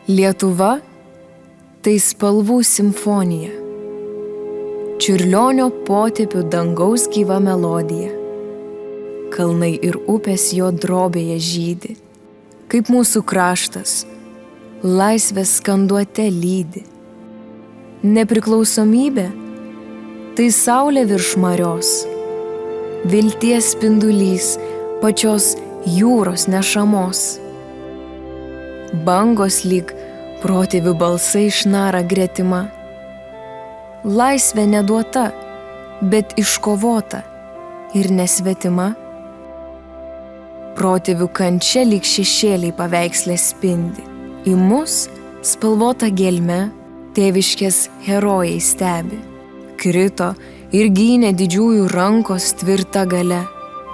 Lietuva – tai spalvų simfonija, Čiurlionio potėpių dangaus gyva melodija. Kalnai ir upės jo drobėje žydi, kaip mūsų kraštas, laisvės skanduote lydi. Nepriklausomybė – tai saulė virš marios, vilties spindulys pačios jūros nešamos. Bangos lyg protėvių balsai išnara gretima. Laisvė neduota, bet iškovota ir nesvetima. Protėvių kančia lyg šešėliai paveikslė spindi. Į mus spalvota gelme tėviškės herojai stebi. Krito ir gynė didžiųjų rankos tvirta galia,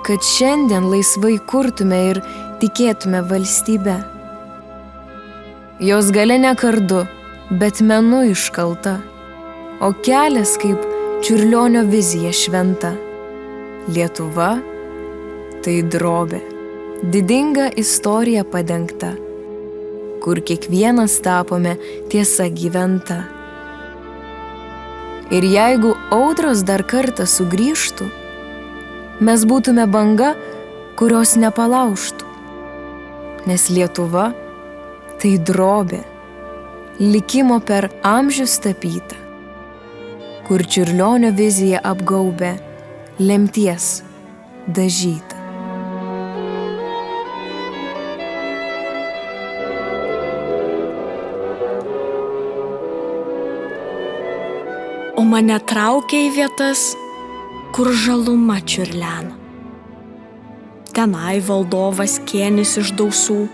kad šiandien laisvai kurtume ir tikėtume valstybe. Jos galia ne kardu, bet menu iškalta, o kelias kaip Čiurlionio vizija šventa. Lietuva – tai drobė, didinga istorija padengta, kur kiekvienas tapome tiesa gyventa. Ir jeigu audros dar kartą sugrįžtų, mes būtume banga, kurios nepalaužtų, nes Lietuva – tai drobė, likimo per amžius tapyta, kur Čiurlionio vizija apgaubė lemties dažyta. O mane traukia į vietas, kur žaluma čiurlena. Tenai valdovas Kėnis iš Dausų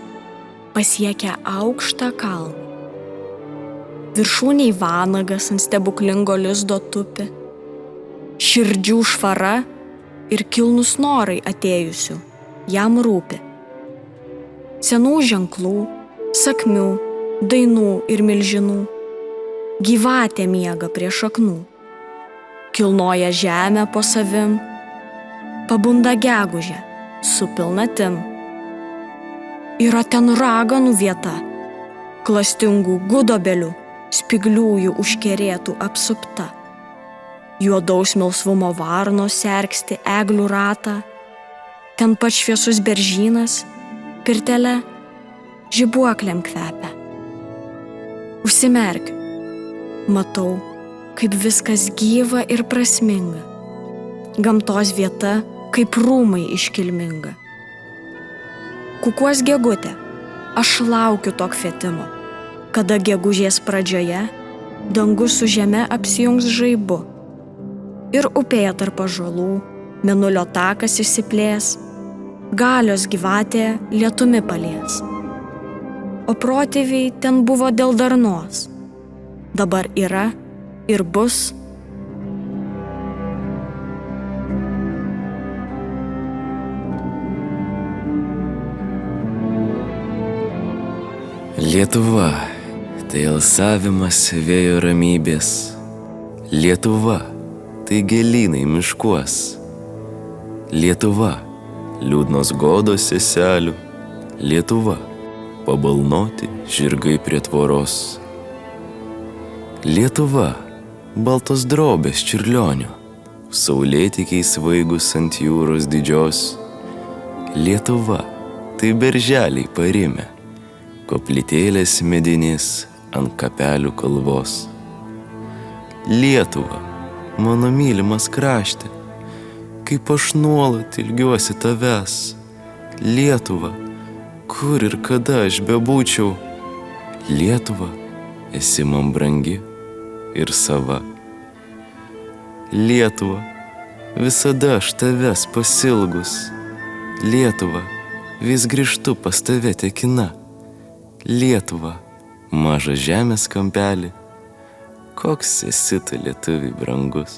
pasiekia aukštą kalną. Viršūnėj vanagas ant stebuklingo lizdo tupi, širdžių švara ir kilnūs norai atėjusių jam rūpi. Senų ženklų, sakmių, dainų ir milžinų, gyvatė miega prie šaknų, kilnoja žemę po savim, pabunda gegužę su pilnatim. Yra ten raganų vieta, klastingų gudobelių, spigliųjų užkerėtų apsupta. Juodaus melsvumo varnos sergsti eglių ratą, ten pat šviesus beržynas, pirtele, žibuoklėm kvepia. Užsimerkiu, matau, kaip viskas gyva ir prasminga, gamtos vieta kaip rūmai iškilminga. Kukuos gegutė, aš laukiu to kvietimo, kada gegužės pradžioje dangus su žeme apsijungs žaibu ir upėje tarp ąžuolų mėnulio takas išsiplės, galios gyvatė lietumi palies. O protėviai ten buvo dėl darnos, dabar yra ir bus. Lietuva – tai alsavimas vėjo ramybės. Lietuva – tai gėlynai miškuos. Lietuva – liūdnos godos seselių. Lietuva – pabalnoti žirgai prie tvoros. Lietuva – baltos drobės Čiurlionio, saulėtekiai svaigus ant jūros didžios. Lietuva – tai berželiai parimę, koplytėlės medinės ant kapelių kalvos. Lietuva, mano mylimas krašte, kaip aš nuolat ilgiuosi tavęs. Lietuva, kur ir kada aš bebūčiau. Lietuva, esi man brangi ir sava. Lietuva, visada aš tavęs pasilgus. Lietuva, vis grįžtu pas tave tekina. Lietuva, mažas žemės kampelį, koks esi tu lietuviai brangus.